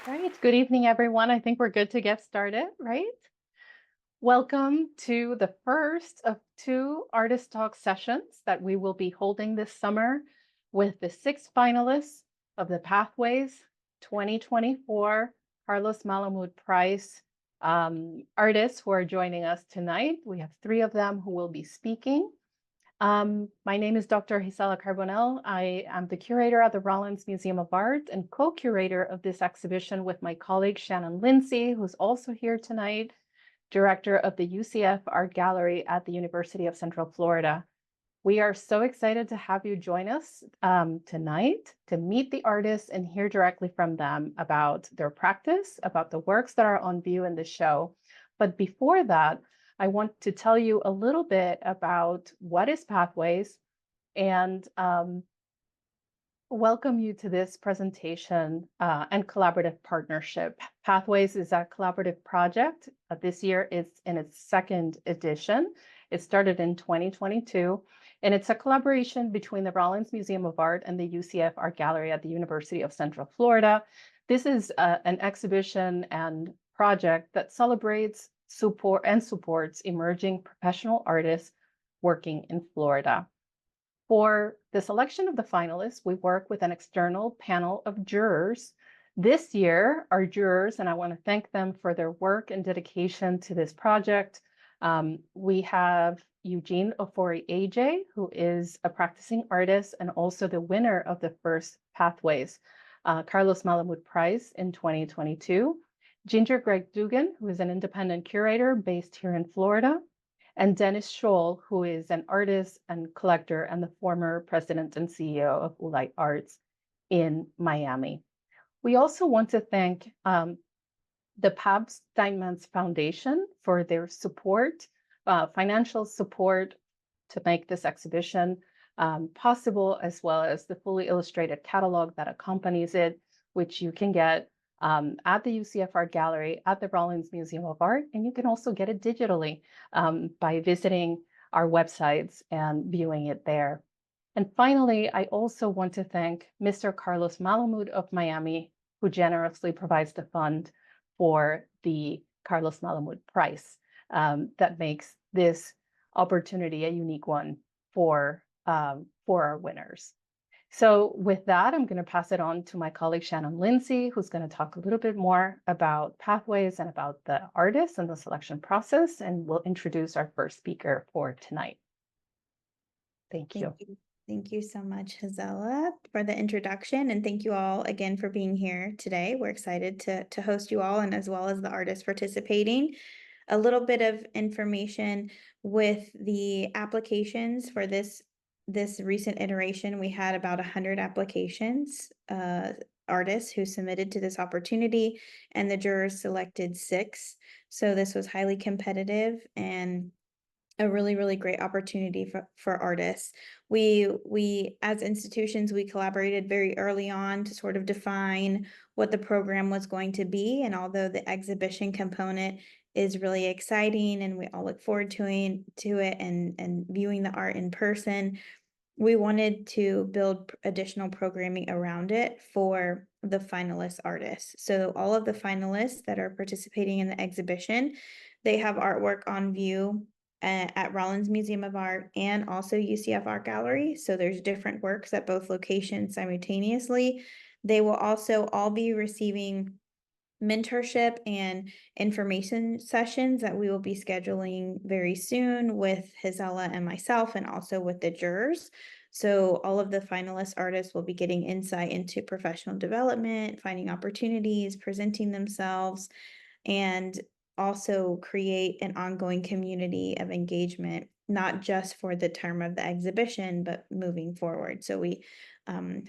Right. Good evening, everyone. I think we're good to get started, right? Welcome to the first of two Artist Talk sessions that we will be holding this summer with the 6 finalists of the Pathways 2024 Carlos Malamud Prize artists who are joining us tonight. We have 3 of them who will be speaking. My name is Dr. Gisela Carbonell. I am the curator at the Rollins Museum of Art and co-curator of this exhibition with my colleague Shannon Lindsey, who's also here tonight, director of the UCF Art Gallery at the University of Central Florida. We are so excited to have you join us tonight to meet the artists and hear directly from them about their practice, about the works that are on view in the show. But before that, I want to tell you a little bit about what is Pathways and welcome you to this presentation and collaborative partnership. Pathways is a collaborative project. This year it's in its 2nd edition. It started in 2022, and it's a collaboration between the Rollins Museum of Art and the UCF Art Gallery at the University of Central Florida. This is an exhibition and project that celebrates supports emerging professional artists working in Florida. For the selection of the finalists, we work with an external panel of jurors. This year, our jurors, and I want to thank them for their work and dedication to this project. We have Eugene Ofori AJ, who is a practicing artist and also the winner of the first Pathways Carlos Malamud Prize in 2022. Ginger Greg Dugan, who is an independent curator based here in Florida, and Dennis Scholl, who is an artist and collector and the former president and CEO of Ulite Arts in Miami. We also want to thank the Pabst Steinmetz Foundation for their support, financial support to make this exhibition possible, as well as the fully illustrated catalog that accompanies it, which you can get at the UCF Art Gallery, at the Rollins Museum of Art, and you can also get it digitally by visiting our websites and viewing it there. And finally, I also want to thank Mr. Carlos Malamud of Miami, who generously provides the fund for the Carlos Malamud Prize that makes this opportunity a unique one for our winners. So with that, I'm going to pass it on to my colleague Shannon Lindsey, who's going to talk a little bit more about Pathways and about the artists and the selection process, and we'll introduce our first speaker for tonight. Thank you. Thank you so much, Gisela, for the introduction, and thank you all again for being here today. We're excited to host you all, and as well as the artists participating. A little bit of information with the applications for this recent iteration. We had about 100 applications, artists who submitted to this opportunity, and the jurors selected 6. So this was highly competitive and a really, really great opportunity for artists. We as institutions, we collaborated very early on to sort of define what the program was going to be. And although the exhibition component is really exciting and we all look forward to it and viewing the art in person, we wanted to build additional programming around it for the finalist artists. So all of the finalists that are participating in the exhibition, they have artwork on view at Rollins Museum of Art and also UCF Art Gallery. So there's different works at both locations simultaneously. They will also all be receiving mentorship and information sessions that we will be scheduling very soon with Gisela and myself, and also with the jurors. So all of the finalist artists will be getting insight into professional development, finding opportunities, presenting themselves, and also create an ongoing community of engagement, not just for the term of the exhibition, but moving forward. So we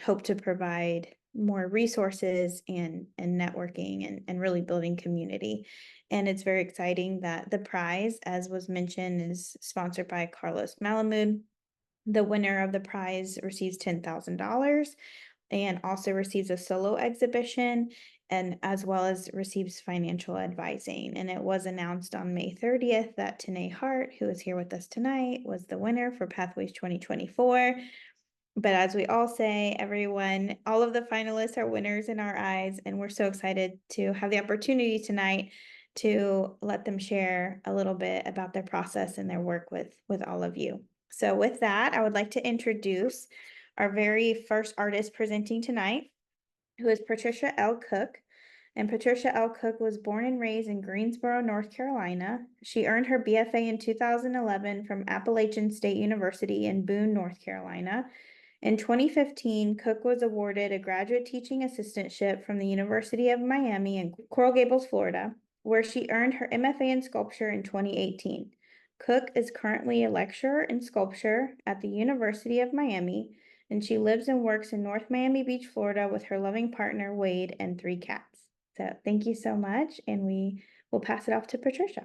hope to provide more resources and networking and really building community. And it's very exciting that the prize, as was mentioned, is sponsored by Carlos Malamud. The winner of the prize receives $10,000 and also receives a solo exhibition, and as well as receives financial advising. And it was announced on May 30th that Tenee Hart, who is here with us tonight, was the winner for Pathways 2024. But as we all say, everyone, all of the finalists are winners in our eyes, and we're so excited to have the opportunity tonight to let them share a little bit about their process and their work with all of you. So with that, I would like to introduce our very first artist presenting tonight, who is Patricia L. Cooke. And Patricia L. Cooke was born and raised in Greensboro, North Carolina. She earned her BFA in 2011 from Appalachian State University in Boone, North Carolina. In 2015, Cooke was awarded a graduate teaching assistantship from the University of Miami in Coral Gables, Florida, where she earned her MFA in sculpture in 2018. Cooke is currently a lecturer in sculpture at the University of Miami, and she lives and works in North Miami Beach, Florida, with her loving partner, Wade, and 3 cats. So thank you so much, and we will pass it off to Patricia.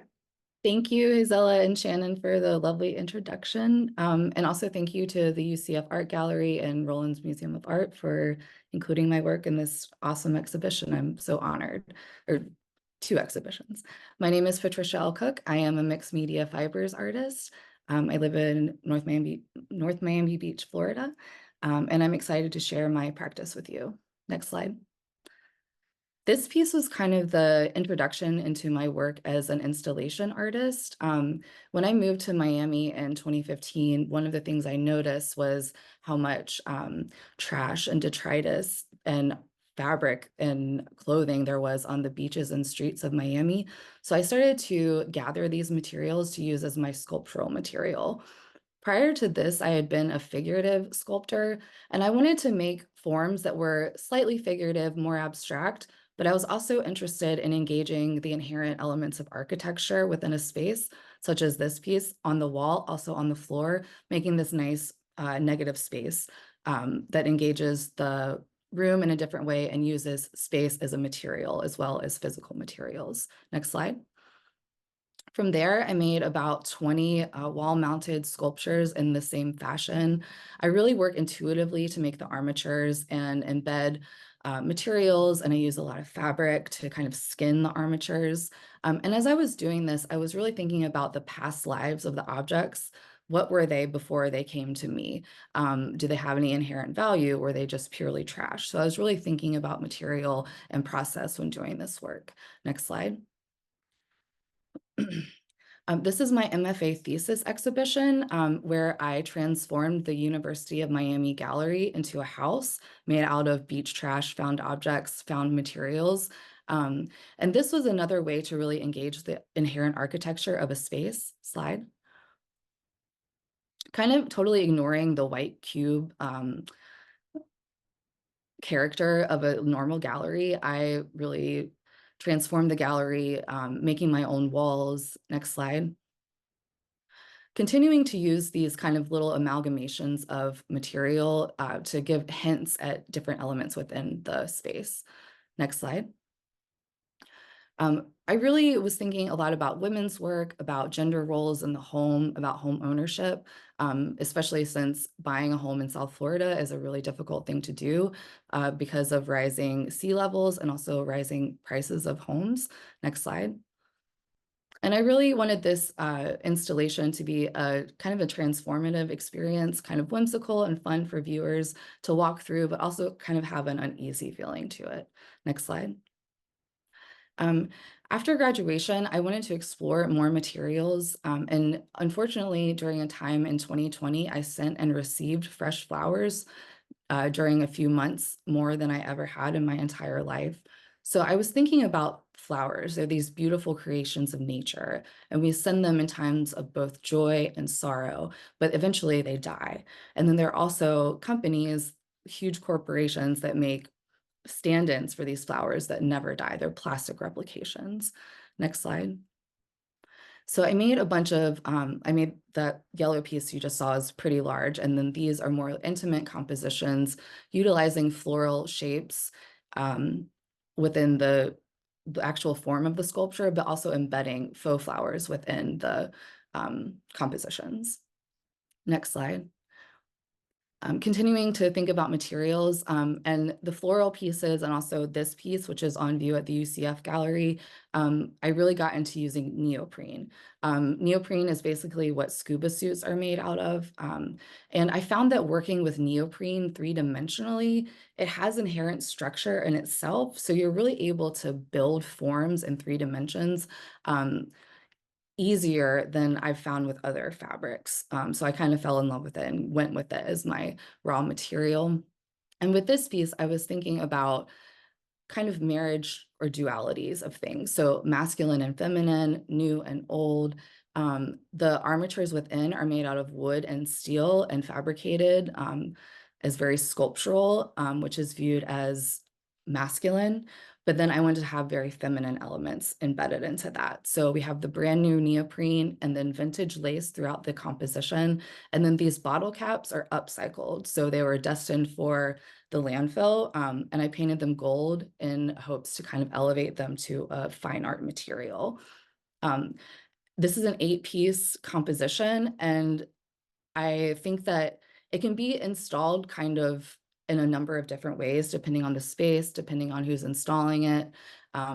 Thank you, Gisela and Shannon, for the lovely introduction. And also thank you to the UCF Art Gallery and Rollins Museum of Art for including my work in this awesome exhibition. I'm so honored, or 2 exhibitions. My name is Patricia L. Cooke. I am a mixed media fibers artist. I live in North Miami Beach, Florida, and I'm excited to share my practice with you. Next slide. This piece was kind of the introduction into my work as an installation artist. When I moved to Miami in 2015, one of the things I noticed was how much trash and detritus and fabric and clothing there was on the beaches and streets of Miami. So I started to gather these materials to use as my sculptural material. Prior to this, I had been a figurative sculptor, and I wanted to make forms that were slightly figurative, more abstract, but I was also interested in engaging the inherent elements of architecture within a space, such as this piece on the wall, also on the floor, making this nice negative space that engages the room in a different way and uses space as a material as well as physical materials. Next slide. From there, I made about 20 wall-mounted sculptures in the same fashion. I really work intuitively to make the armatures and embed materials, and I use a lot of fabric to kind of skin the armatures. And as I was doing this, I was really thinking about the past lives of the objects. What were they before they came to me? Do they have any inherent value? Or were they just purely trash? So I was really thinking about material and process when doing this work. Next slide. This is my MFA thesis exhibition where I transformed the University of Miami Gallery into a house made out of beach trash, found objects, found materials. And this was another way to really engage the inherent architecture of a space. Slide. Kind of totally ignoring the white cube character of a normal gallery. I really transformed the gallery, making my own walls. Next slide. Continuing to use these kind of little amalgamations of material to give hints at different elements within the space. Next slide. I really was thinking a lot about women's work, about gender roles in the home, about home ownership, especially since buying a home in South Florida is a really difficult thing to do because of rising sea levels and also rising prices of homes. Next slide. And I really wanted this installation to be a kind of a transformative experience, kind of whimsical and fun for viewers to walk through, but also kind of have an uneasy feeling to it. Next slide. After graduation, I wanted to explore more materials. And unfortunately, during a time in 2020, I sent and received fresh flowers during a few months, more than I ever had in my entire life. So I was thinking about flowers. They're these beautiful creations of nature, and we send them in times of both joy and sorrow, but eventually they die. And then there are also companies, huge corporations that make stand-ins for these flowers that never die. They're plastic replications. Next slide. So I made a bunch of, I made that yellow piece you just saw is pretty large. And then these are more intimate compositions utilizing floral shapes within the actual form of the sculpture, but also embedding faux flowers within the compositions. Next slide. Continuing to think about materials and the floral pieces and also this piece, which is on view at the UCF Gallery, I really got into using neoprene. Neoprene is basically what scuba suits are made out of. And I found that working with neoprene three-dimensionally, it has inherent structure in itself. So you're really able to build forms in 3 dimensions easier than I've found with other fabrics. So I kind of fell in love with it and went with it as my raw material. And with this piece, I was thinking about kind of marriage or dualities of things. So masculine and feminine, new and old. The armatures within are made out of wood and steel and fabricated as very sculptural, which is viewed as masculine. But then I wanted to have very feminine elements embedded into that. So we have the brand new neoprene and then vintage lace throughout the composition. And then these bottle caps are upcycled. So they were destined for the landfill, and I painted them gold in hopes to kind of elevate them to a fine art material. This is an 8-piece composition, and I think that it can be installed kind of in a number of different ways, depending on the space, depending on who's installing it,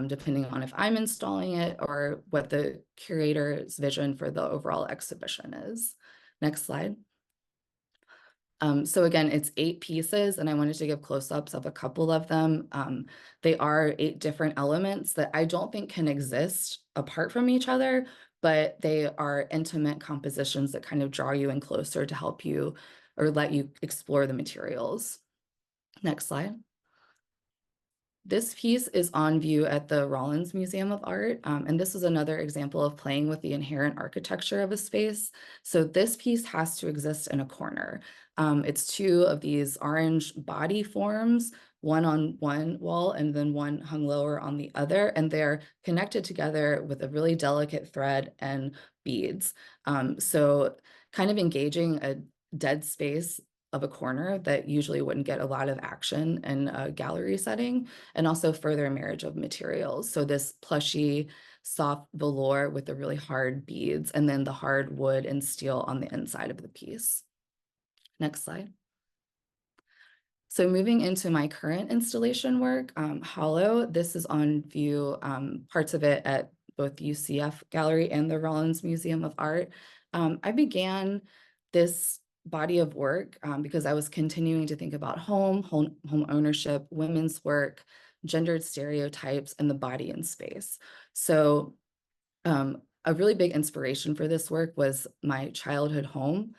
depending on if I'm installing it or what the curator's vision for the overall exhibition is. Next slide. So again, it's 8 pieces, and I wanted to give close-ups of a couple of them. They are 8 different elements that I don't think can exist apart from each other, but they are intimate compositions that kind of draw you in closer to help you or let you explore the materials. Next slide. This piece is on view at the Rollins Museum of Art, and this is another example of playing with the inherent architecture of a space. So this piece has to exist in a corner. It's 2 of these orange body forms, one on one wall and then one hung lower on the other, and they're connected together with a really delicate thread and beads. So kind of engaging a dead space of a corner that usually wouldn't get a lot of action in a gallery setting, and also further marriage of materials. So this plushy, soft velour with the really hard beads, and then the hard wood and steel on the inside of the piece. Next slide. So moving into my current installation work, Hollow, this is on view, parts of it at both UCF Gallery and the Rollins Museum of Art. I began this body of work because I was continuing to think about home ownership, women's work, gendered stereotypes, and the body in space. So a really big inspiration for this work was my childhood home.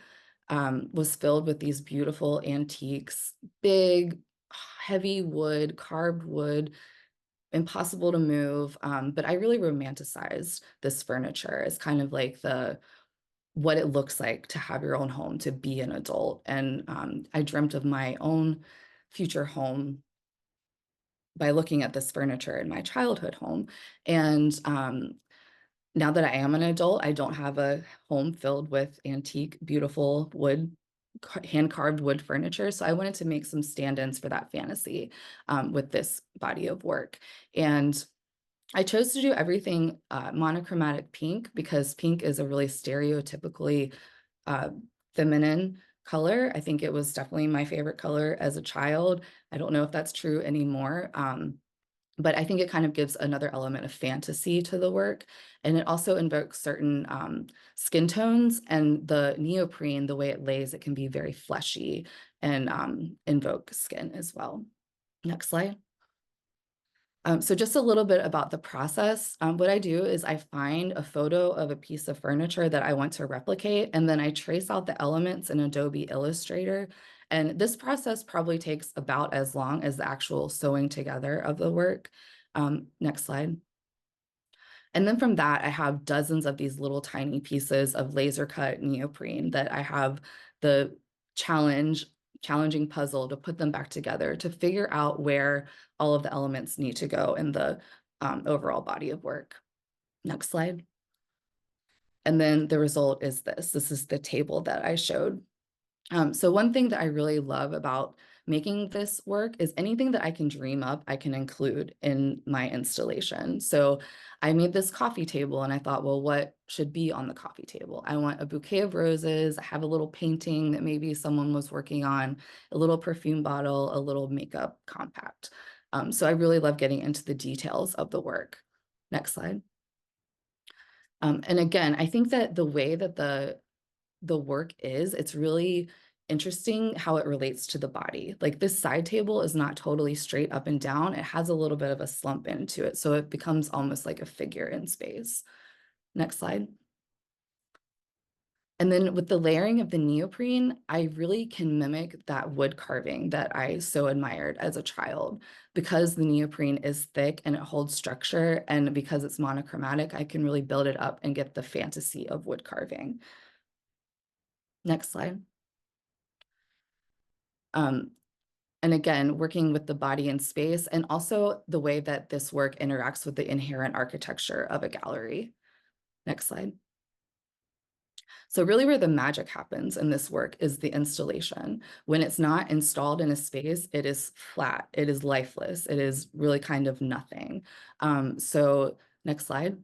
Was filled with these beautiful antiques, big, heavy wood, carved wood, impossible to move. But I really romanticized this furniture as kind of like what it looks like to have your own home, to be an adult. And I dreamt of my own future home by looking at this furniture in my childhood home. And now that I am an adult, I don't have a home filled with antique, beautiful wood, hand-carved wood furniture. So I wanted to make some stand-ins for that fantasy with this body of work. And I chose to do everything monochromatic pink because pink is a really stereotypically feminine color. I think it was definitely my favorite color as a child. I don't know if that's true anymore. But I think it kind of gives another element of fantasy to the work. And it also invokes certain skin tones, and the neoprene, the way it lays, it can be very fleshy and invoke skin as well. Next slide. So just a little bit about the process. What I do is I find a photo of a piece of furniture that I want to replicate, and then I trace out the elements in Adobe Illustrator. And this process probably takes about as long as the actual sewing together of the work. Next slide. And then from that, I have dozens of these little tiny pieces of laser cut neoprene that I have the challenging puzzle to put them back together to figure out where all of the elements need to go in the overall body of work. Next slide. And then the result is this. This is the table that I showed. So one thing that I really love about making this work is anything that I can dream up, I can include in my installation. So I made this coffee table and I thought, well, what should be on the coffee table? I want a bouquet of roses. I have a little painting that maybe someone was working on, a little perfume bottle, a little makeup compact. So I really love getting into the details of the work. Next slide. And again, I think that the way that the work is, it's really interesting how it relates to the body. Like this side table is not totally straight up and down. It has a little bit of a slump into it. So it becomes almost like a figure in space. Next slide. And then with the layering of the neoprene, I really can mimic that wood carving that I so admired as a child. Because the neoprene is thick and it holds structure, and because it's monochromatic, I can really build it up and get the fantasy of wood carving. Next slide. And again, working with the body and space, and also the way that this work interacts with the inherent architecture of a gallery. Next slide. So really where the magic happens in this work is the installation. When it's not installed in a space, it is flat, it is lifeless, it is really kind of nothing. So next slide.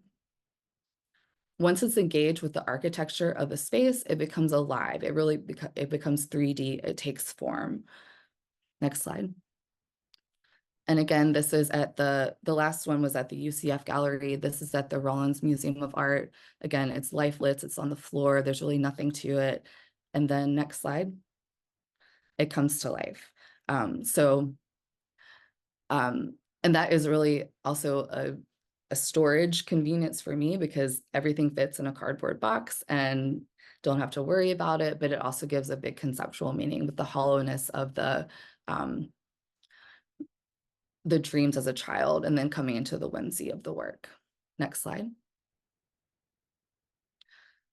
Once it's engaged with the architecture of the space, it becomes alive. It really it becomes 3D, it takes form. Next slide. And again, this is at the last one was at the UCF Gallery. This is at the Rollins Museum of Art. Again, it's lifeless, it's on the floor, there's really nothing to it. And then next slide, it comes to life. And that is really also a storage convenience for me because everything fits in a cardboard box and don't have to worry about it, but it also gives a big conceptual meaning with the hollowness of the dreams as a child and then coming into the whimsy of the work. Next slide.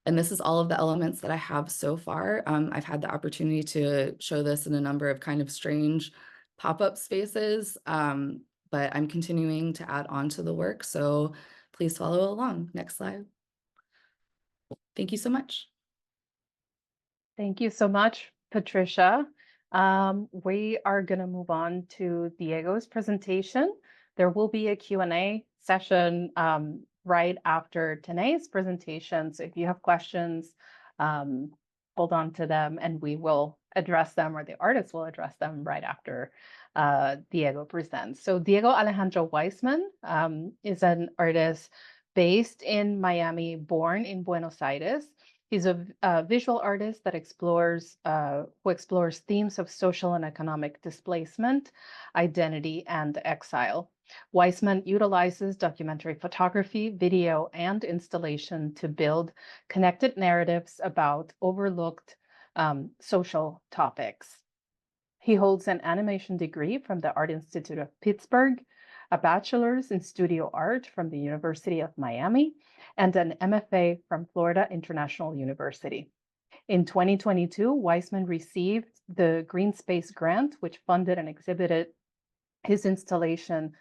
And this is all of the elements that I have so far. I've had the opportunity to show this in a number of kind of strange pop-up spaces, but I'm continuing to add on to the work. So please follow along. Next slide. Thank you so much. Thank you so much, Patricia. We are going to move on to Diego's presentation. There will be a Q&A session right after Tenee's presentation. So if you have questions, hold on to them and we will address them, or the artist will address them right after Diego presents. So Diego Alejandro Waisman is an artist based in Miami, born in Buenos Aires. He's a visual artist that who explores themes of social and economic displacement, identity, and exile. Waisman utilizes documentary photography, video, and installation to build connected narratives about overlooked social topics. He holds an animation degree from the Art Institute of Pittsburgh, a bachelor's in studio art from the University of Miami, and an MFA from Florida International University. In 2022, Waisman received the Green Space Grant, which funded and exhibited his installation,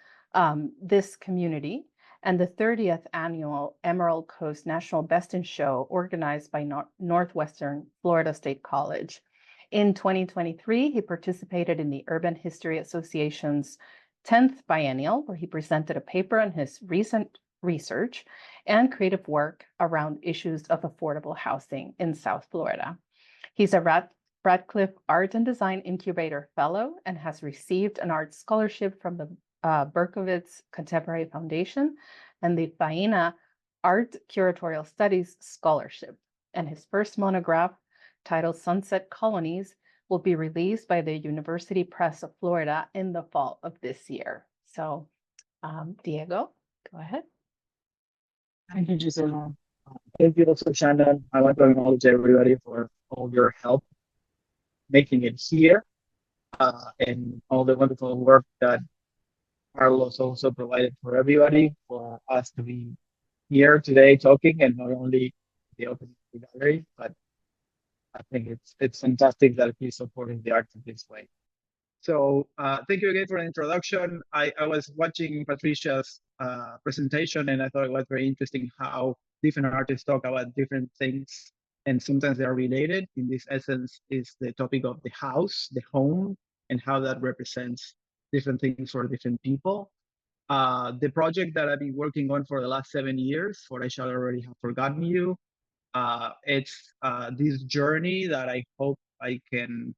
This Community, and the 30th annual Emerald Coast National Best in Show organized by Northwestern Florida State College. In 2023, he participated in the Urban History Association's 10th biennial, where he presented a paper on his recent research and creative work around issues of affordable housing in South Florida. He's a Radcliffe Art and Design Incubator Fellow and has received an art scholarship from the Berkowitz Contemporary Foundation and the Faina Art Curatorial Studies Scholarship. And his first monograph, titled Sunset Colonies, will be released by the University Press of Florida in the fall of this year. So, Diego, go ahead. Thank you, Gisela. Thank you also, Shannon. I want to acknowledge everybody for all your help making it here and all the wonderful work that Carlos also provided for everybody, for us to be here today talking, and not only the opening of the gallery, but I think it's fantastic that he's supporting the arts in this way. So thank you again for the introduction. I was watching Patricia's presentation, and I thought it was very interesting how different artists talk about different things, and sometimes they are related. In this essence is the topic of the house, the home, and how that represents different things for different people. The project that I've been working on for the last 7 years, for I Shall Already Have Forgotten You, it's this journey that I hope I can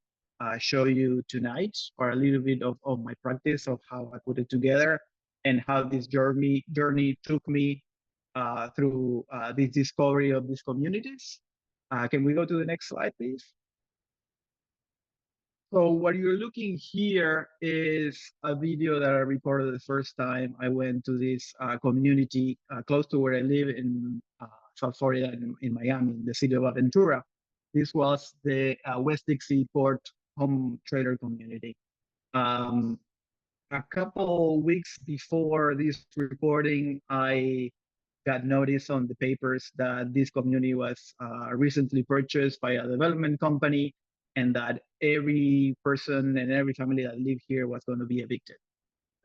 show you tonight, or a little bit of my practice of how I put it together, and how this journey took me through this discovery of these communities. Can we go to the next slide, please? So what you're looking here is a video that I recorded the first time I went to this community close to where I live in South Florida, in Miami, in the city of Aventura. This was the West Dixie Port home trader community. A couple weeks before this recording, I got notice on the papers that this community was recently purchased by a development company, and that every person and every family that lived here was going to be evicted.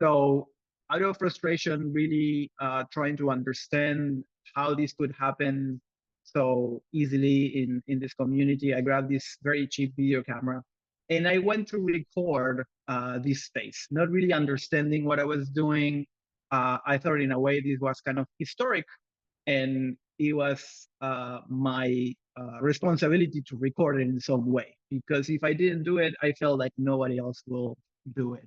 So out of frustration, really trying to understand how this could happen so easily in this community, I grabbed this very cheap video camera and I went to record this space, not really understanding what I was doing. I thought in a way this was kind of historic, and it was my responsibility to record it in some way, because if I didn't do it, I felt like nobody else will do it.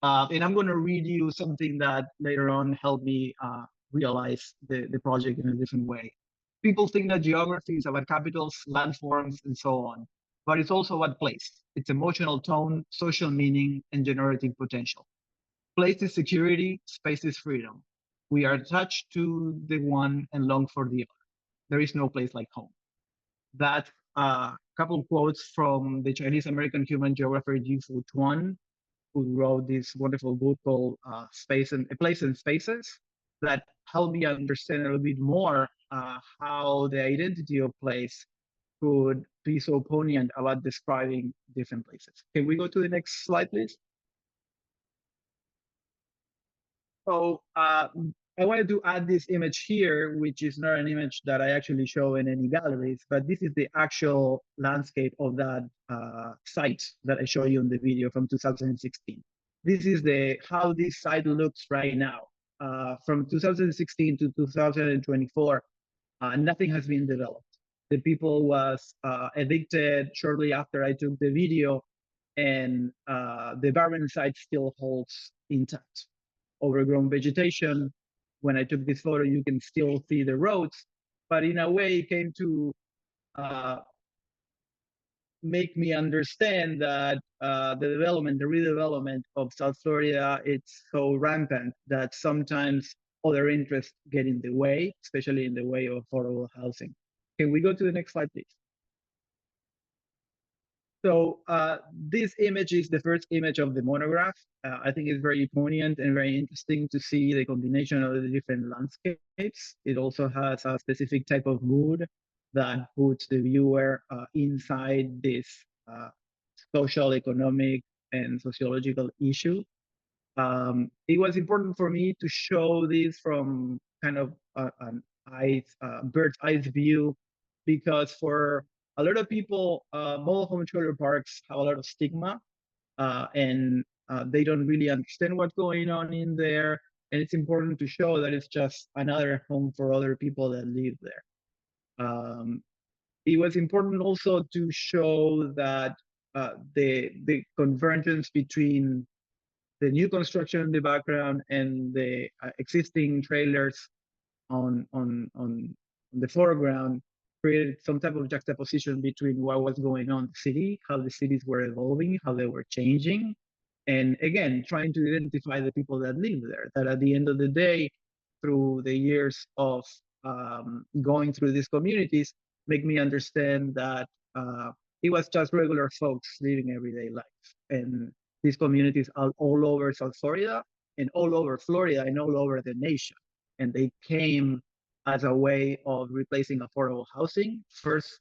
And I'm going to read you something that later on helped me realize the project in a different way. People think that geography is about capitals, landforms, and so on, but it's also about place. It's emotional tone, social meaning, and generating potential. Place is security, space is freedom. We are attached to the one and long for the other. There is no place like home. That couple quotes from the Chinese American human geographer Yu Tuan, who wrote this wonderful book called Place and Spaces, that helped me understand a little bit more how the identity of place could be so poignant about describing different places. Can we go to the next slide, please? So I wanted to add this image here, which is not an image that I actually show in any galleries, but this is the actual landscape of that site that I show you in the video from 2016. This is how this site looks right now. From 2016 to 2024, nothing has been developed. The people was evicted shortly after I took the video, and the barren site still holds intact. Overgrown vegetation. When I took this photo, you can still see the roads, but in a way it came to make me understand that the redevelopment of South Florida, it's so rampant that sometimes other interests get in the way, especially in the way of affordable housing. Can we go to the next slide, please? So this image is the first image of the monograph. I think it's very poignant and very interesting to see the combination of the different landscapes. It also has a specific type of mood that puts the viewer inside this social, economic, and sociological issue. It was important for me to show this from kind of an bird's eye view, because for a lot of people, mobile home trailer parks have a lot of stigma, and they don't really understand what's going on in there. And it's important to show that it's just another home for other people that live there. It was important also to show that the convergence between the new construction in the background and the existing trailers on the foreground created some type of juxtaposition between what was going on in the city, how the cities were evolving, how they were changing, and again, trying to identify the people that live there, that at the end of the day, through the years of going through these communities, make me understand that it was just regular folks living everyday life. And these communities are all over South Florida and all over Florida and all over the nation. And they came as a way of replacing affordable housing. First,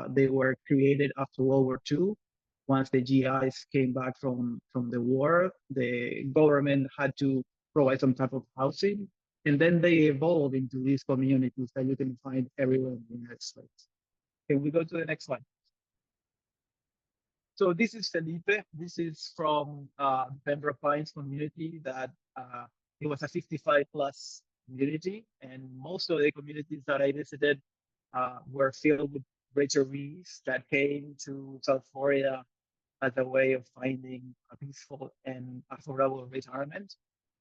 they were created after World War II. Once the GIs came back from the war, the government had to provide some type of housing. And then they evolved into these communities that you can find everywhere in the United States. Can we go to the next slide? So this is Felipe. This is from Pembroke Pines community that it was a 55 plus community, and most of the communities that I visited were filled with retirees that came to South Florida as a way of finding a peaceful and affordable retirement.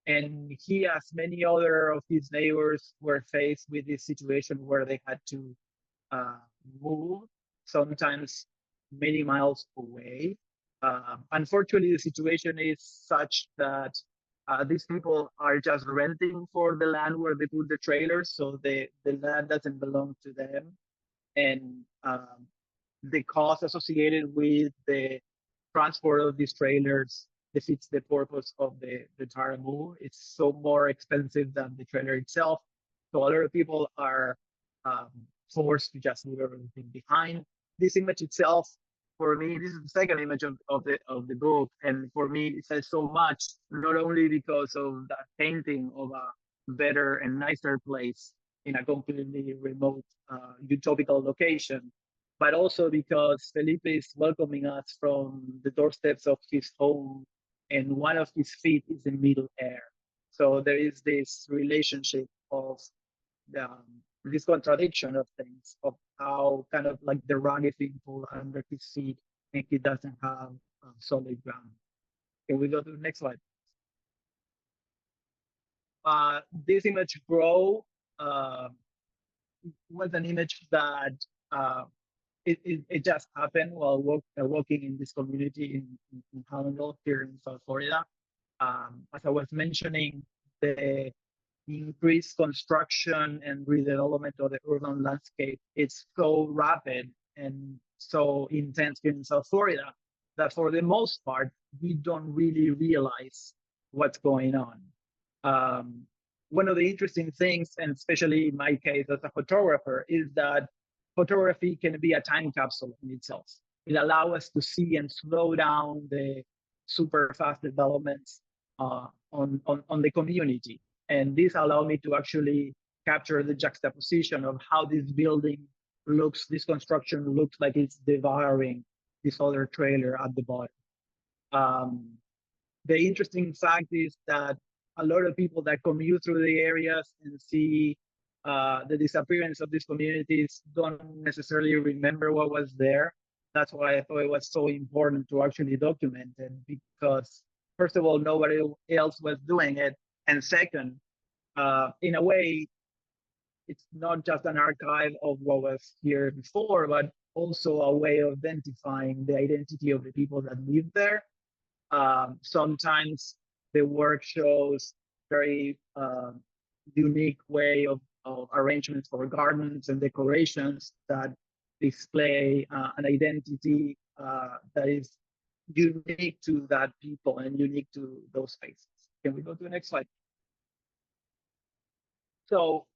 And he, as many other of his neighbors, were faced with this situation where they had to uh, move, sometimes many miles away. Unfortunately, the situation is such that these people are just renting for the land where they put the trailers, so the land doesn't belong to them. And the cost associated with the transport of these trailers defeats the purpose of the entire move. It's so more expensive than the trailer itself. So a lot of people are um, forced to just leave everything behind. This image itself, for me, this is the second image of the book, and for me, it says so much. Not only because of that painting of a better and nicer place in a completely remote, utopical location, but also because Felipe is welcoming us from the doorsteps of his home, and one of his feet is in middle air. So there is this relationship of this contradiction of things, of how kind of like the rug is being pulled under his feet, and he doesn't have solid ground. Can we go to the next slide? This image, Grow, was an image that it just happened while walking in this community in Hallandale here in South Florida. As I was mentioning, the increased construction and redevelopment of the urban landscape is so rapid and so intense here in South Florida that for the most part, we don't really realize what's going on. One of the interesting things, and especially in my case as a photographer, is that photography can be a time capsule in itself. It allows us to see and slow down the super fast developments on the community. And this allowed me to actually capture the juxtaposition of how this building looks, this construction looks like it's devouring this other trailer at the bottom. The interesting fact is that a lot of people that commute through the areas and see the disappearance of these communities don't necessarily remember what was there. That's why I thought it was so important to actually document it, because first of all, nobody else was doing it. And second, in a way, it's not just an archive of what was here before, but also a way of identifying the identity of the people that live there. Sometimes the work shows very unique way of arrangements for gardens and decorations that display an identity that is unique to that people and unique to those spaces. Can we go to the next slide? So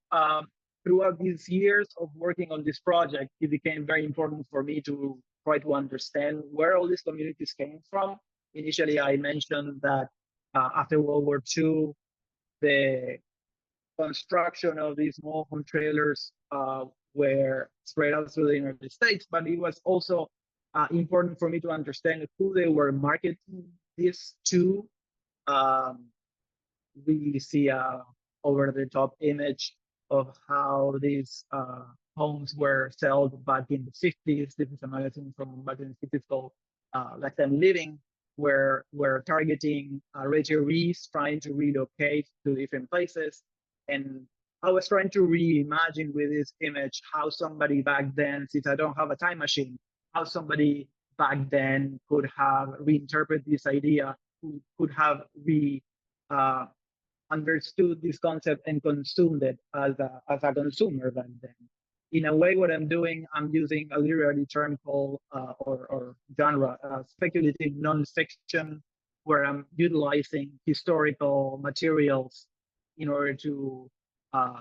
throughout these years of working on this project, it became very important for me to try to understand where all these communities came from. Initially, I mentioned that after World War II, the construction of these mobile home trailers were spread out through the United States, but it was also important for me to understand who they were marketing this to. We see a over-the-top image of how these homes were sold back in the 50s. This is a magazine from back in the 50s called Lifetime Living, where we're targeting retirees trying to relocate to different places. And I was trying to reimagine with this image how somebody back then, since I don't have a time machine, how somebody back then could have reinterpreted this idea, could have understood this concept and consumed it as a consumer back then. In a way, what I'm doing, I'm using a literary term called, or genre, speculative nonfiction, where I'm utilizing historical materials in order to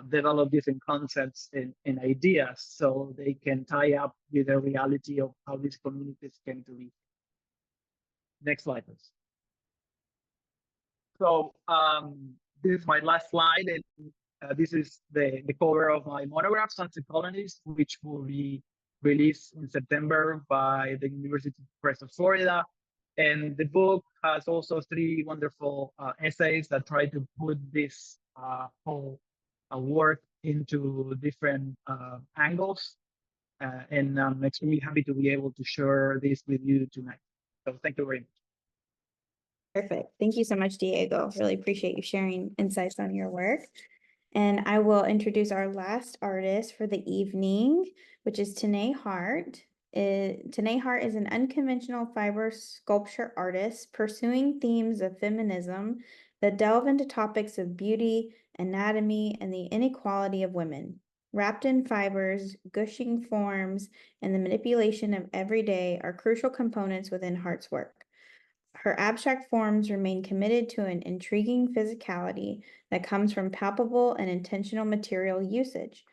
develop different concepts and ideas so they can tie up with the reality of how these communities came to be. Next slide, please. So this is my last slide, and this is the cover of my monograph, Sunset Colonies, which will be released in September by the University Press of Florida. And the book has also 3 wonderful essays that try to put this whole work into different angles. And I'm extremely happy to be able to share this with you tonight. So thank you very much. Perfect. Thank you so much, Diego. Really appreciate you sharing insights on your work. And I will introduce our last artist for the evening, which is Tenee Hart. Tenee Hart is an unconventional fiber sculpture artist pursuing themes of feminism that delve into topics of beauty, anatomy, and the inequality of women. Wrapped in fibers, gushing forms, and the manipulation of everyday are crucial components within Hart's work. Her abstract forms remain committed to an intriguing physicality that comes from palpable and intentional material usage.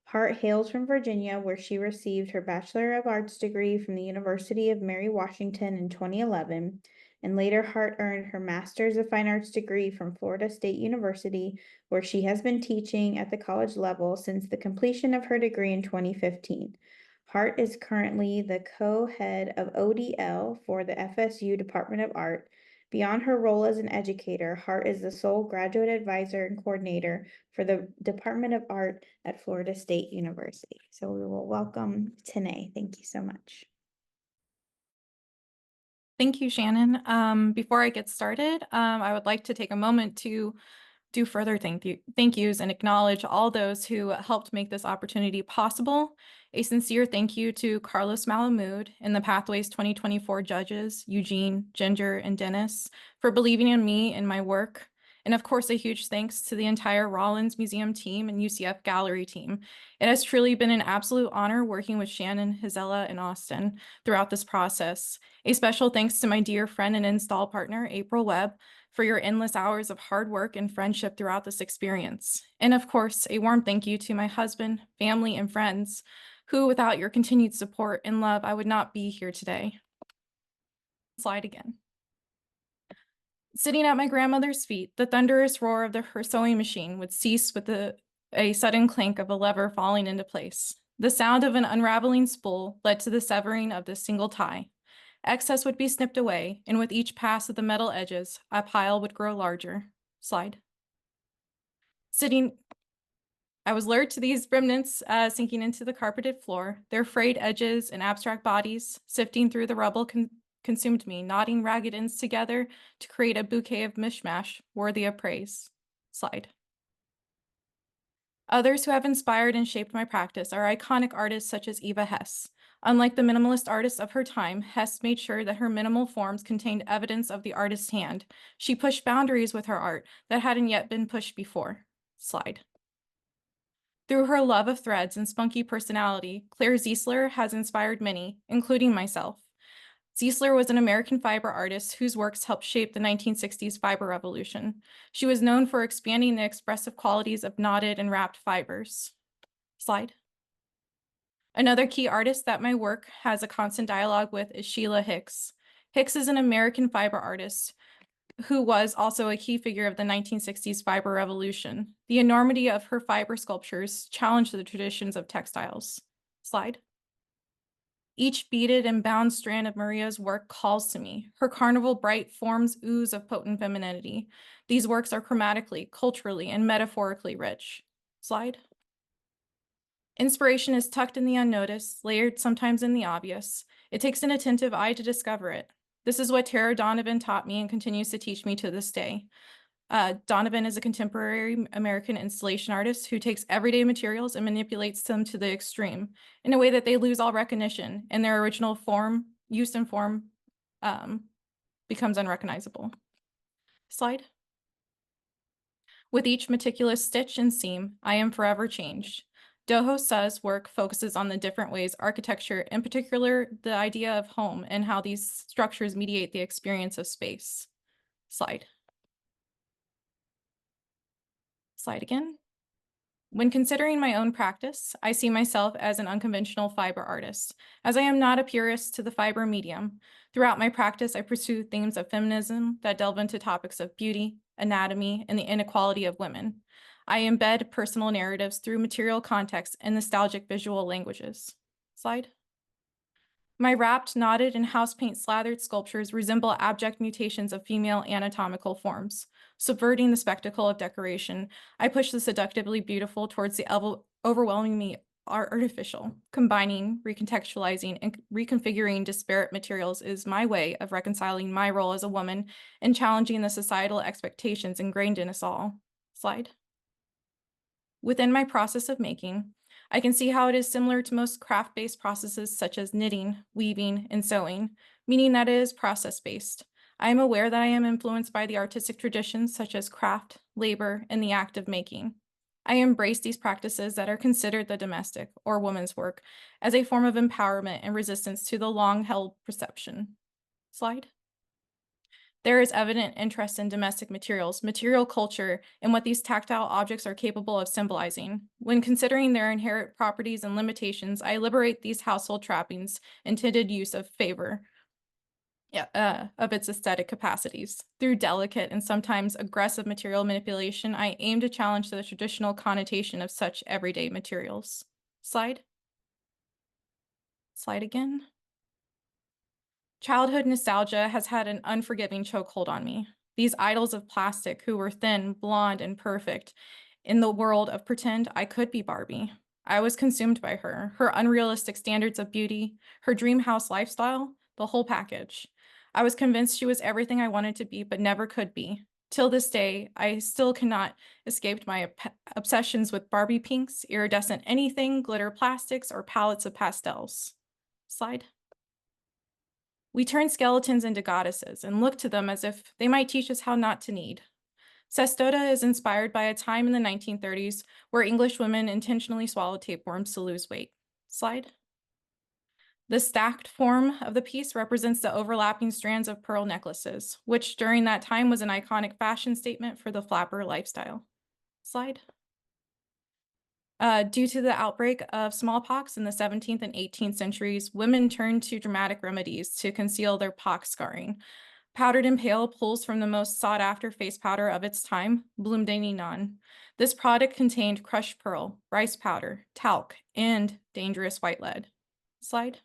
Hart hails from Virginia, where she received her Bachelor of Arts degree from the University of Mary Washington in 2011, and later Hart earned her Master's of Fine Arts degree from Florida State University, where she has been teaching at the college level since the completion of her degree in 2015. Hart is currently the co-head of ODL for the FSU Department of Art. Beyond her role as an educator, Hart is the sole graduate advisor and coordinator for the Department of Art at Florida State University. So we will welcome Tenee. Thank you so much. Thank you, Shannon. Before I get started, I would like to take a moment to do further thank yous and acknowledge all those who helped make this opportunity possible. A sincere thank you to Carlos Malamud and the Pathways 2024 judges, Eugene, Ginger, and Dennis, for believing in me and my work. And of course, a huge thanks to the entire Rollins Museum team and UCF Gallery team. It has truly been an absolute honor working with Shannon, Gisela, and Austin throughout this process. A special thanks to my dear friend and install partner, April Webb, for your endless hours of hard work and friendship throughout this experience. And of course, a warm thank you to my husband, family, and friends, who without your continued support and love, I would not be here today. Slide again. Sitting at my grandmother's feet, the thunderous roar of her sewing machine would cease with a sudden clink of a lever falling into place. The sound of an unraveling spool led to the severing of this single tie. Excess would be snipped away, and with each pass of the metal edges, a pile would grow larger. Slide. I was lured to these remnants sinking into the carpeted floor. Their frayed edges and abstract bodies sifting through the rubble consumed me, knotting ragged ends together to create a bouquet of mishmash worthy of praise. Slide. Others who have inspired and shaped my practice are iconic artists such as Eva Hess. Unlike the minimalist artists of her time, Hess made sure that her minimal forms contained evidence of the artist's hand. She pushed boundaries with her art that hadn't yet been pushed before. Slide. Through her love of threads and spunky personality, Claire Ziesler has inspired many, including myself. Ziesler was an American fiber artist whose works helped shape the 1960s fiber revolution. She was known for expanding the expressive qualities of knotted and wrapped fibers. Slide. Another key artist that my work has a constant dialogue with is Sheila Hicks. Hicks is an American fiber artist who was also a key figure of the 1960s fiber revolution. The enormity of her fiber sculptures challenged the traditions of textiles. Slide. Each beaded and bound strand of Maria's work calls to me. Her carnival bright forms ooze of potent femininity. These works are chromatically, culturally, and metaphorically rich. Slide. Inspiration is tucked in the unnoticed, layered sometimes in the obvious. It takes an attentive eye to discover it. This is what Tara Donovan taught me and continues to teach me to this day. Donovan is a contemporary American installation artist who takes everyday materials and manipulates them to the extreme in a way that they lose all recognition and their original form, use and form becomes unrecognizable. Slide. With each meticulous stitch and seam, I am forever changed. Doho Suh's work focuses on the different ways architecture, in particular the idea of home and how these structures mediate the experience of space. Slide. Slide again. When considering my own practice, I see myself as an unconventional fiber artist, as I am not a purist to the fiber medium. Throughout my practice, I pursue themes of feminism that delve into topics of beauty, anatomy, and the inequality of women. I embed personal narratives through material context and nostalgic visual languages. Slide. My wrapped, knotted, and house paint slathered sculptures resemble abject mutations of female anatomical forms. Subverting the spectacle of decoration, I push the seductively beautiful towards the overwhelmingly artificial. Combining, recontextualizing, and reconfiguring disparate materials is my way of reconciling my role as a woman and challenging the societal expectations ingrained in us all. Slide. Within my process of making, I can see how it is similar to most craft-based processes such as knitting, weaving, and sewing, meaning that it is process-based. I am aware that I am influenced by the artistic traditions such as craft, labor, and the act of making. I embrace these practices that are considered the domestic or woman's work as a form of empowerment and resistance to the long-held perception. Slide. There is evident interest in domestic materials, material culture, and what these tactile objects are capable of symbolizing. When considering their inherent properties and limitations, I liberate these household trappings' intended use of favor of its aesthetic capacities. Through delicate and sometimes aggressive material manipulation, I aim to challenge the traditional connotation of such everyday materials. Slide. Slide again. Childhood nostalgia has had an unforgiving chokehold on me. These idols of plastic who were thin, blonde, and perfect. In the world of pretend, I could be Barbie. I was consumed by her unrealistic standards of beauty, her dream house lifestyle, the whole package. I was convinced she was everything I wanted to be, but never could be. Till this day, I still cannot escape my obsessions with Barbie pinks, iridescent anything, glitter plastics, or palettes of pastels. Slide. We turn skeletons into goddesses and look to them as if they might teach us how not to need. Cestota is inspired by a time in the 1930s where English women intentionally swallowed tapeworms to lose weight. Slide. The stacked form of the piece represents the overlapping strands of pearl necklaces, which during that time was an iconic fashion statement for the flapper lifestyle. Slide. Due to the outbreak of smallpox in the 17th and 18th centuries, women turned to dramatic remedies to conceal their pox scarring. Powdered and Pale pulls from the most sought-after face powder of its time, Bloom de Ninon. This product contained crushed pearl, rice powder, talc, and dangerous white lead. Slide.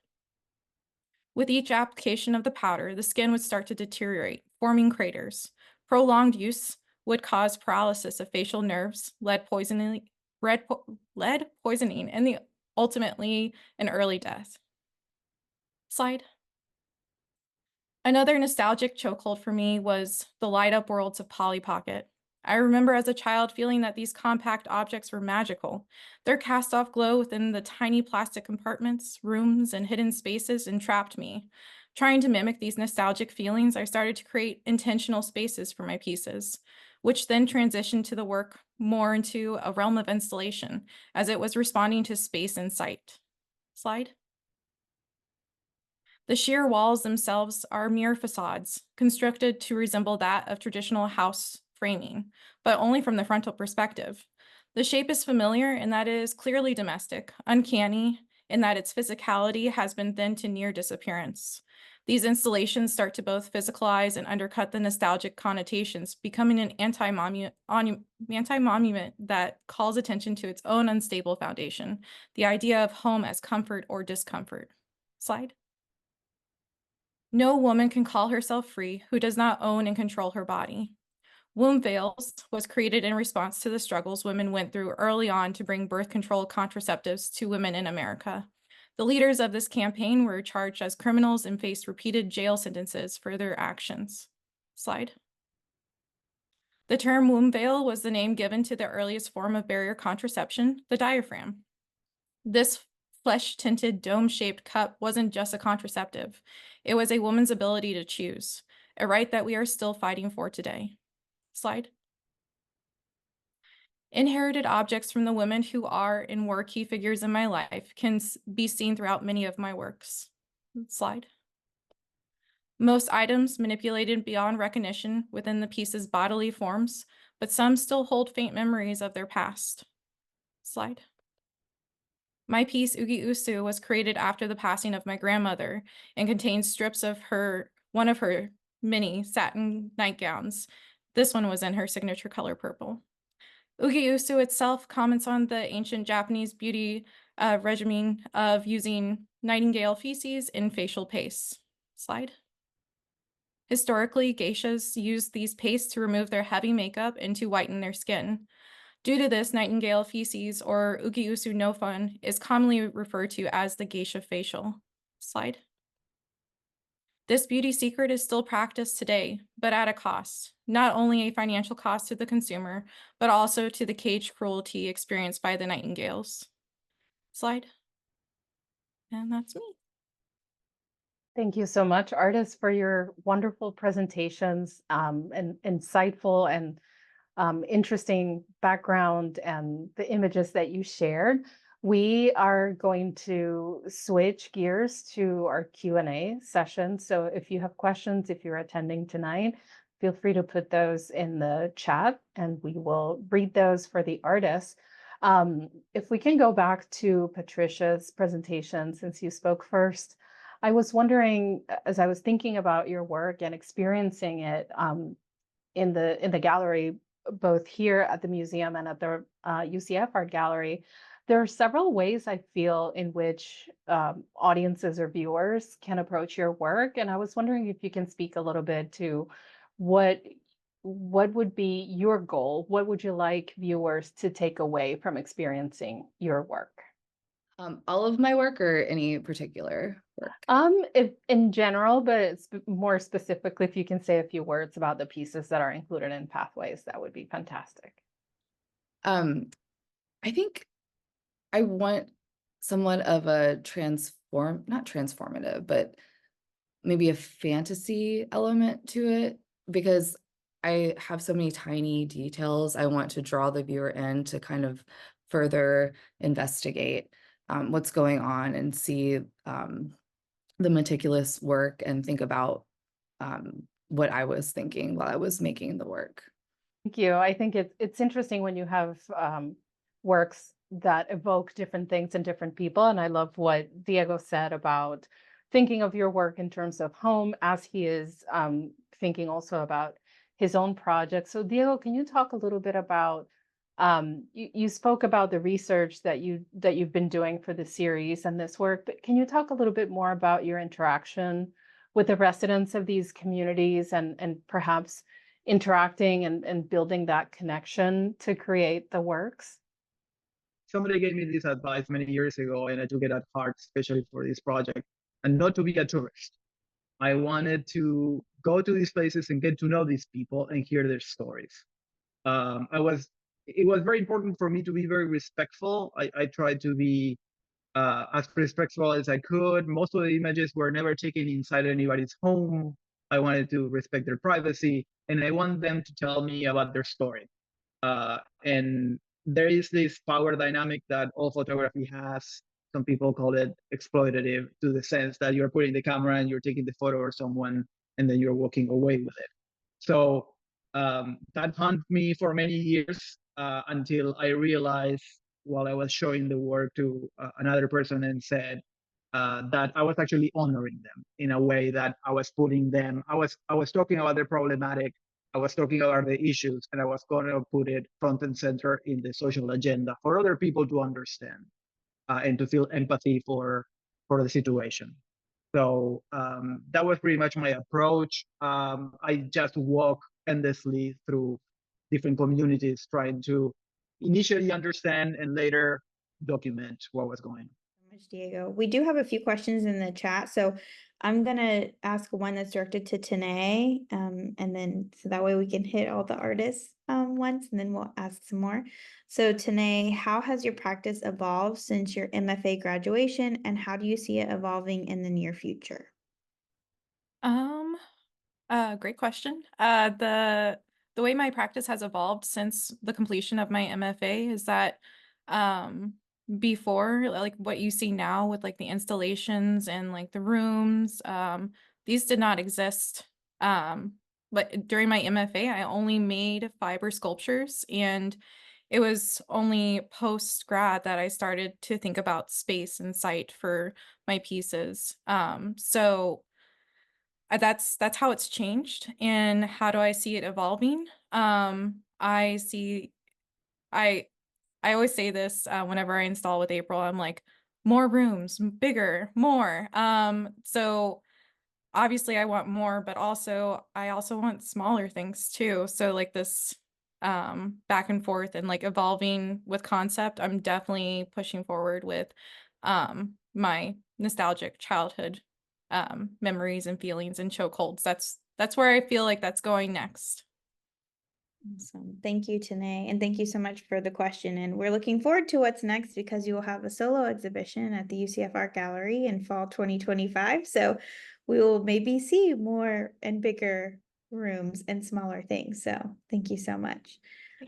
With each application of the powder, the skin would start to deteriorate, forming craters. Prolonged use would cause paralysis of facial nerves, lead poisoning, and ultimately an early death. Slide. Another nostalgic chokehold for me was the light-up worlds of Polly Pocket. I remember as a child feeling that these compact objects were magical. Their cast-off glow within the tiny plastic compartments, rooms, and hidden spaces entrapped me. Trying to mimic these nostalgic feelings, I started to create intentional spaces for my pieces, which then transitioned to the work more into a realm of installation, as it was responding to space and sight. Slide. The sheer walls themselves are mere facades, constructed to resemble that of traditional house framing, but only from the frontal perspective. The shape is familiar in that it is clearly domestic, uncanny in that its physicality has been thinned to near disappearance. These installations start to both physicalize and undercut the nostalgic connotations, becoming an anti-monument that calls attention to its own unstable foundation, the idea of home as comfort or discomfort. Slide. No woman can call herself free who does not own and control her body. Womb Veils was created in response to the struggles women went through early on to bring birth control contraceptives to women in America. The leaders of this campaign were charged as criminals and faced repeated jail sentences for their actions. Slide. The term womb veil was the name given to the earliest form of barrier contraception, the diaphragm. This flesh-tinted dome-shaped cup wasn't just a contraceptive. It was a woman's ability to choose, a right that we are still fighting for today. Slide. Inherited objects from the women who are and were key figures in my life can be seen throughout many of my works. Slide. Most items manipulated beyond recognition within the piece's bodily forms, but some still hold faint memories of their past. Slide. My piece, Ugi Usu, was created after the passing of my grandmother and contains strips of one of her many satin nightgowns. This one was in her signature color purple. Ugi Usu itself comments on the ancient Japanese beauty regimen of using nightingale feces in facial paste. Slide. Historically, geishas used these pastes to remove their heavy makeup and to whiten their skin. Due to this, nightingale feces, or ukiusu no fun, is commonly referred to as the geisha facial. Slide. This beauty secret is still practiced today, but at a cost. Not only a financial cost to the consumer, but also to the cage cruelty experienced by the nightingales. Slide. And that's me. Thank you so much, artists, for your wonderful presentations and insightful and interesting background and the images that you shared. We are going to switch gears to our Q&A session. So if you have questions, if you're attending tonight, feel free to put those in the chat and we will read those for the artists. If we can go back to Patricia's presentation, since you spoke first, I was wondering, as I was thinking about your work and experiencing it in the gallery, both here at the museum and at the UCF Art Gallery, there are several ways I feel in which audiences or viewers can approach your work. And I was wondering if you can speak a little bit to what would be your goal? What would you like viewers to take away from experiencing your work? All of my work or any particular work? If in general, but it's more specifically, if you can say a few words about the pieces that are included in Pathways, that would be fantastic. I think I want somewhat of a not transformative, but maybe a fantasy element to it, because I have so many tiny details. I want to draw the viewer in to kind of further investigate what's going on and see the meticulous work and think about what I was thinking while I was making the work. Thank you. I think it's interesting when you have works that evoke different things in different people. And I love what Diego said about thinking of your work in terms of home, as he is thinking also about his own project. So Diego, can you talk a little bit about, you spoke about the research that you've been doing for the series and this work, but can you talk a little bit more about your interaction with the residents of these communities and perhaps interacting and building that connection to create the works? Somebody gave me this advice many years ago, and I took it at heart, especially for this project, and not to be a tourist. I wanted to go to these places and get to know these people and hear their stories. It was very important for me to be very respectful. I tried to be as respectful as I could. Most of the images were never taken inside anybody's home. I wanted to respect their privacy, and I want them to tell me about their story. And there is this power dynamic that all photography has. Some people call it exploitative, to the sense that you're putting the camera and you're taking the photo of someone and then you're walking away with it. So that haunted me for many years until I realized, while I was showing the work to another person, and said that I was actually honoring them in a way that I was putting them, I was talking about their problematic, I was talking about the issues, and I was going to put it front and center in the social agenda for other people to understand and to feel empathy for the situation. So that was pretty much my approach. I just walk endlessly through different communities, trying to initially understand and later document what was going on. Much, Diego. We do have a few questions in the chat, so I'm gonna ask one that's directed to Tenee, and then so that way we can hit all the artists once, and then we'll ask some more. So Tenee, how has your practice evolved since your MFA graduation, and how do you see it evolving in the near future? Great question. The way my practice has evolved since the completion of my MFA is that before, like what you see now with like the installations and like the rooms, these did not exist. But during my MFA, I only made fiber sculptures, and it was only post-grad that I started to think about space and site for my pieces. So that's how it's changed. And how do I see it evolving? I always say this whenever I install with April. I'm like, more rooms, bigger, more. So obviously I want more, but I also want smaller things too. So like this back and forth and like evolving with concept, I'm definitely pushing forward with my nostalgic childhood memories and feelings and chokeholds. That's where I feel like that's going next. Awesome. Thank you, Tenee, and thank you so much for the question. And we're looking forward to what's next because you will have a solo exhibition at the UCF Art Gallery in fall 2025. So we will maybe see more and bigger rooms and smaller things. So thank you so much.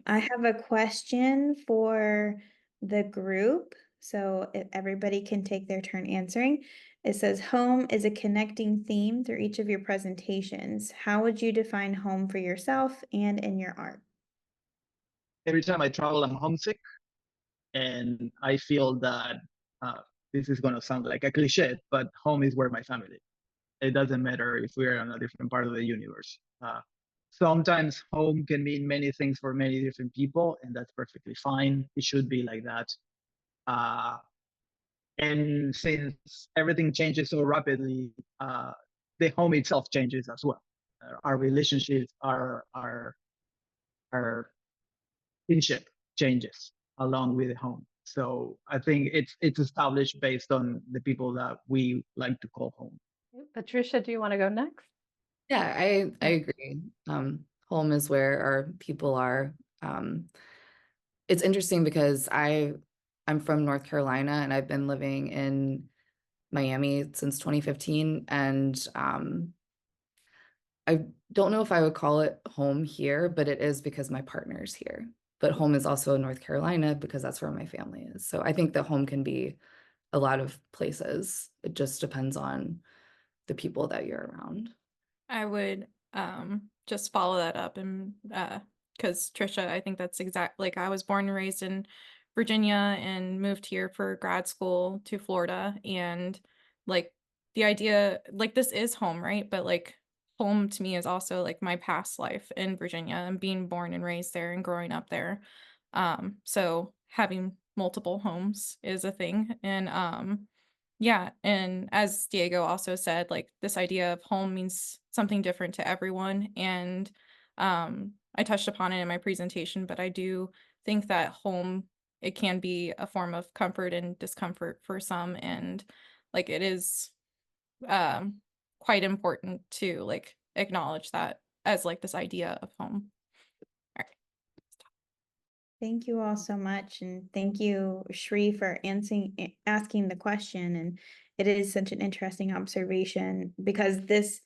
I have a question for the group. So if everybody can take their turn answering. It says home is a connecting theme through each of your presentations. How would you define home for yourself and in your art? Every time I travel, I'm homesick, and I feel that this is going to sound like a cliche, but home is where my family is. It doesn't matter if we're in a different part of the universe. Sometimes home can mean many things for many different people, and that's perfectly fine. It should be like that. And since everything changes so rapidly, the home itself changes as well. Our relationships, our kinship changes along with the home. So I think it's established based on the people that we like to call home. Patricia, do you want to go next? Yeah, I agree. Home is where our people are. It's interesting because I'm from North Carolina and I've been living in Miami since 2015, and I don't know if I would call it home here, but it is because my partner's here. But home is also in North Carolina because that's where my family is. So I think that home can be a lot of places. It just depends on the people that you're around. I would just follow that up and because Trisha, I think that's like I was born and raised in Virginia and moved here for grad school to Florida, and like the idea like this is home, right? But like home to me is also like my past life in Virginia and being born and raised there and growing up there. So having multiple homes is a thing. And yeah, and as Diego also said, like this idea of home means something different to everyone. And I touched upon it in my presentation, but I do think that home, it can be a form of comfort and discomfort for some. And like it is quite important to like acknowledge that as like this idea of home. All right. Thank you all so much. And thank you, Shri, for asking the question. And it is such an interesting observation because this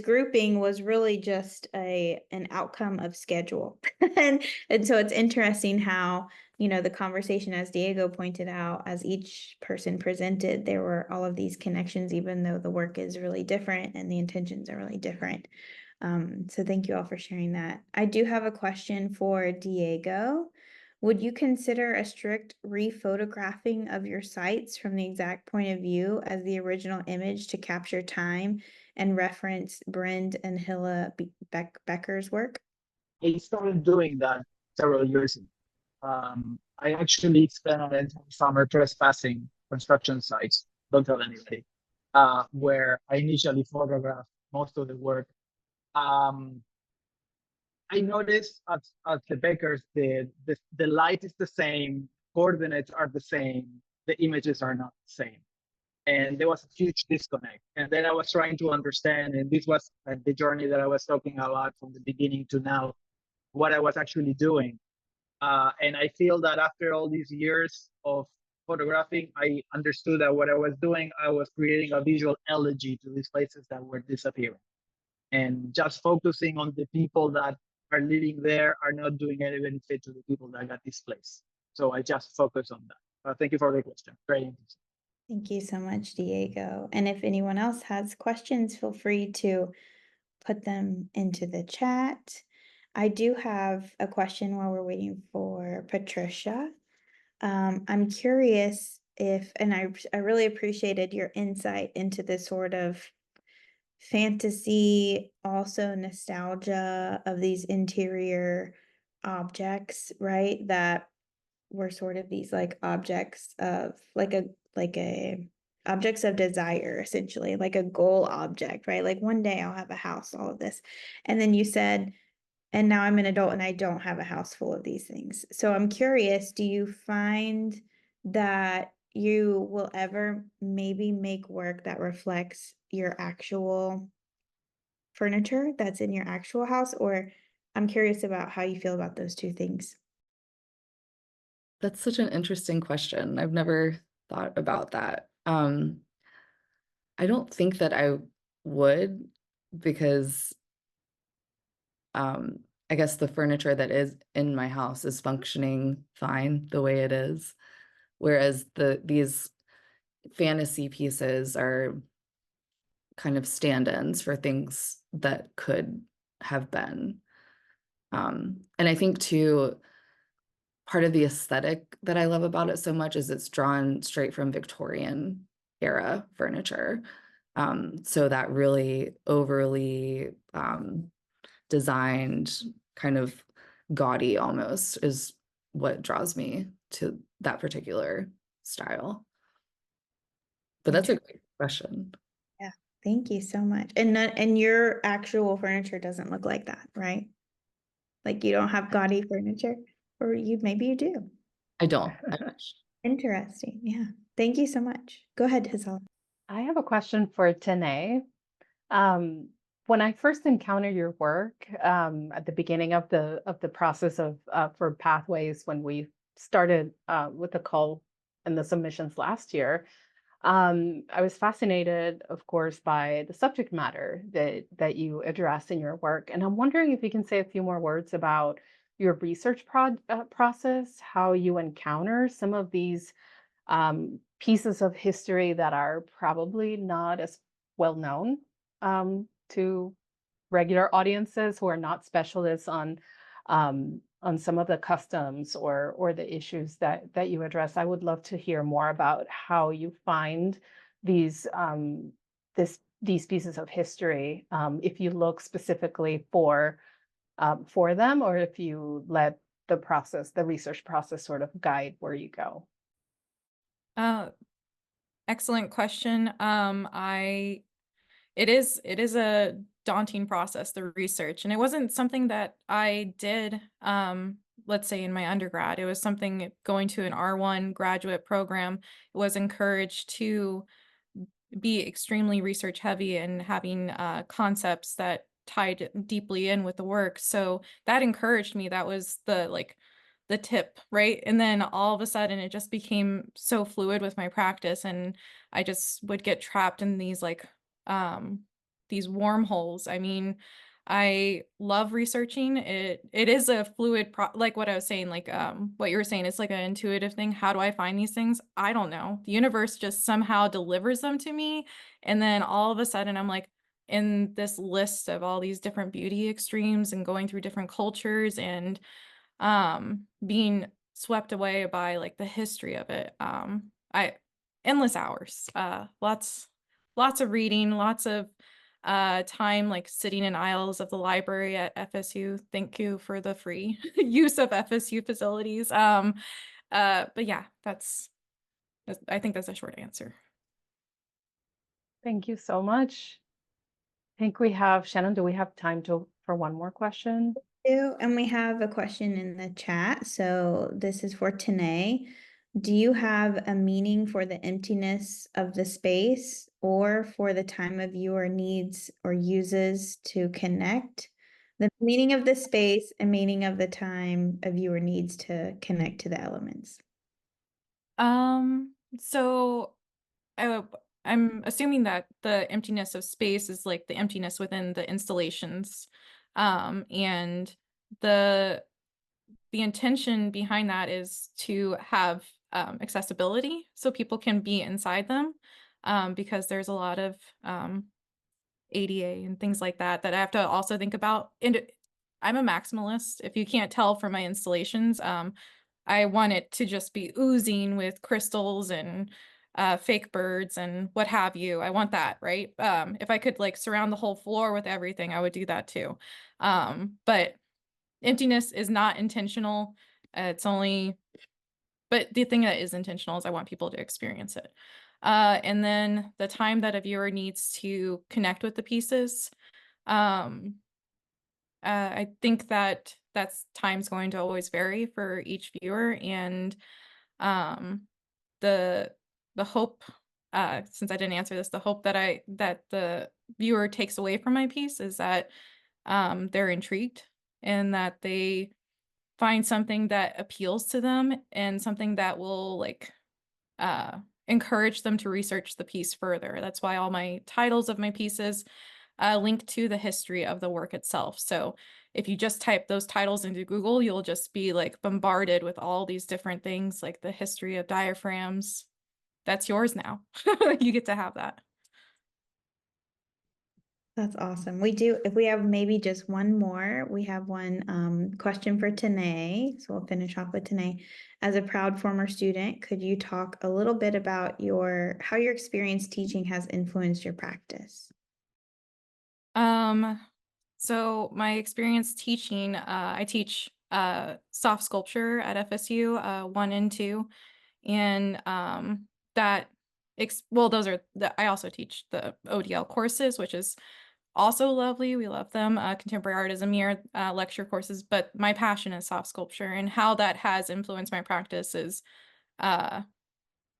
grouping was really just an outcome of schedule. and so it's interesting how, the conversation, as Diego pointed out, as each person presented, there were all of these connections, even though the work is really different and the intentions are really different. So thank you all for sharing that. I do have a question for Diego. Would you consider a strict rephotographing of your sites from the exact point of view as the original image to capture time and reference Brend and Hilla Becker's work? I started doing that several years ago. I actually spent an entire summer trespassing construction sites, don't tell anybody, where I initially photographed most of the work. I noticed at the Bakers, the light is the same, coordinates are the same, the images are not the same. And there was a huge disconnect. And then I was trying to understand, and this was the journey that I was talking about from the beginning to now, what I was actually doing. And I feel that after all these years of photographing, I understood that what I was doing, I was creating a visual elegy to these places that were disappearing. And just focusing on the people that are living there are not doing any benefit to the people that got displaced. So I just focus on that. Thank you for the question. Very interesting. Thank you so much, Diego. And if anyone else has questions, feel free to put them into the chat. I do have a question while we're waiting for Patricia. I'm curious if, and I really appreciated your insight into this sort of fantasy, also nostalgia of these interior objects, right? That were sort of these like objects of like a objects of desire, essentially, like a goal object, right? Like one day I'll have a house, all of this. And then you said, and now I'm an adult and I don't have a house full of these things. So I'm curious, do you find that you will ever maybe make work that reflects your actual furniture that's in your actual house? Or I'm curious about how you feel about those two things. That's such an interesting question. I've never thought about that. I don't think that I would, because I guess the furniture that is in my house is functioning fine the way it is. Whereas these fantasy pieces are kind of stand-ins for things that could have been. And I think too, part of the aesthetic that I love about it so much is it's drawn straight from Victorian era furniture. So that really overly designed, kind of gaudy almost, is what draws me to that particular style. But that's a great question. Yeah, thank you so much. And your actual furniture doesn't look like that, right? Like you don't have gaudy furniture, or maybe you do. I don't. Interesting. Yeah. Thank you so much. Go ahead, Gisela. I have a question for Tenee. When I first encountered your work at the beginning of the process of for Pathways, when we started with the call and the submissions last year, I was fascinated, of course, by the subject matter that you address in your work, and I'm wondering if you can say a few more words about your research process, how you encounter some of these pieces of history that are probably not as well known to regular audiences who are not specialists on some of the customs or the issues that you address. I would love to hear more about how you find these these pieces of history, if you look specifically for them, or if you let the research process sort of guide where you go. Excellent question. It is a daunting process, the research, and it wasn't something that I did, let's say in my undergrad. It was something going to an R1 graduate program. It was encouraged to be extremely research heavy and having concepts that tied deeply in with the work. So that encouraged me. That was the tip, right? And then all of a sudden it just became so fluid with my practice, and I just would get trapped in these these wormholes. I mean, I love researching. It is a fluid like what I was saying, like what you were saying, it's like an intuitive thing. How do I find these things? I don't know. The universe just somehow delivers them to me, and then all of a sudden I'm like in this list of all these different beauty extremes and going through different cultures and being swept away by like the history of it. I endless hours, lots of reading, lots of time like sitting in aisles of the library at FSU. Thank you for the free use of FSU facilities. But yeah, I think that's a short answer. Thank you so much. I think we have, Shannon, do we have time for one more question? And we have a question in the chat. So this is for Tenee. Do you have a meaning for the emptiness of the space, or for the time of viewer needs or uses to connect? The meaning of the space and meaning of the time a viewer needs to connect to the elements. So I'm assuming that the emptiness of space is like the emptiness within the installations. And the intention behind that is to have accessibility so people can be inside them, because there's a lot of ADA and things like that I have to also think about. And I'm a maximalist, if you can't tell from my installations. I want it to just be oozing with crystals and fake birds and what have you. I want that, right? If I could like surround the whole floor with everything, I would do that too. But emptiness is not intentional. It's only but the thing that is intentional is I want people to experience it. And then the time that a viewer needs to connect with the pieces. I think that time's going to always vary for each viewer, and the hope, since I didn't answer this, the hope that the viewer takes away from my piece is that they're intrigued and that they find something that appeals to them and something that will like encourage them to research the piece further. That's why all my titles of my pieces link to the history of the work itself. So if you just type those titles into Google, you'll just be like bombarded with all these different things, like the history of diaphragms. That's yours now. You get to have that. That's awesome. We do, if we have maybe just one more, we have one question for Tenee. So we'll finish off with Tenee. As a proud former student, could you talk a little bit about how your experience teaching has influenced your practice? So my experience teaching, I teach soft sculpture at FSU 1 and 2, and those are I also teach the ODL courses, which is also lovely. We love them. Contemporary art is a mere lecture courses, but my passion is soft sculpture, and how that has influenced my practice is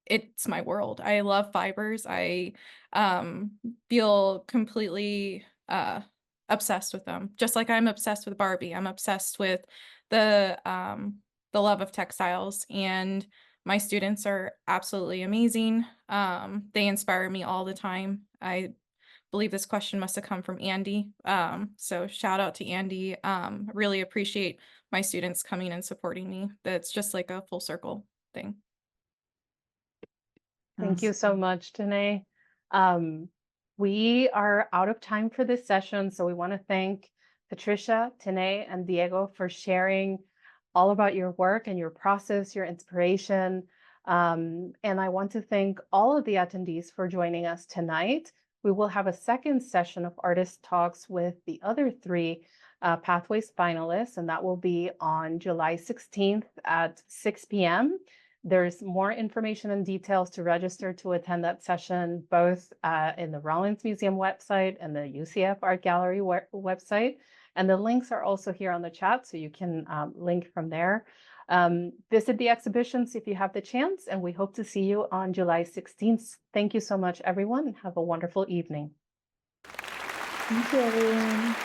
it's my world. I love fibers. I feel completely obsessed with them. Just like I'm obsessed with Barbie. I'm obsessed with the love of textiles, and my students are absolutely amazing. They inspire me all the time. I believe this question must have come from Andy. So shout out to Andy. Really appreciate my students coming and supporting me. That's just like a full circle thing. Thank you so much, Tenee. We are out of time for this session, so we want to thank Patricia, Tenee, and Diego for sharing all about your work and your process, your inspiration. And I want to thank all of the attendees for joining us tonight. We will have a second session of artist talks with the other 3 Pathways finalists, and that will be on July 16th at 6 p.m. There's more information and details to register to attend that session, both in the Rollins Museum website and the UCF Art Gallery website. And the links are also here on the chat, so you can link from there. Visit the exhibitions if you have the chance, and we hope to see you on July 16th. Thank you so much, everyone. Have a wonderful evening. Thank you, everyone.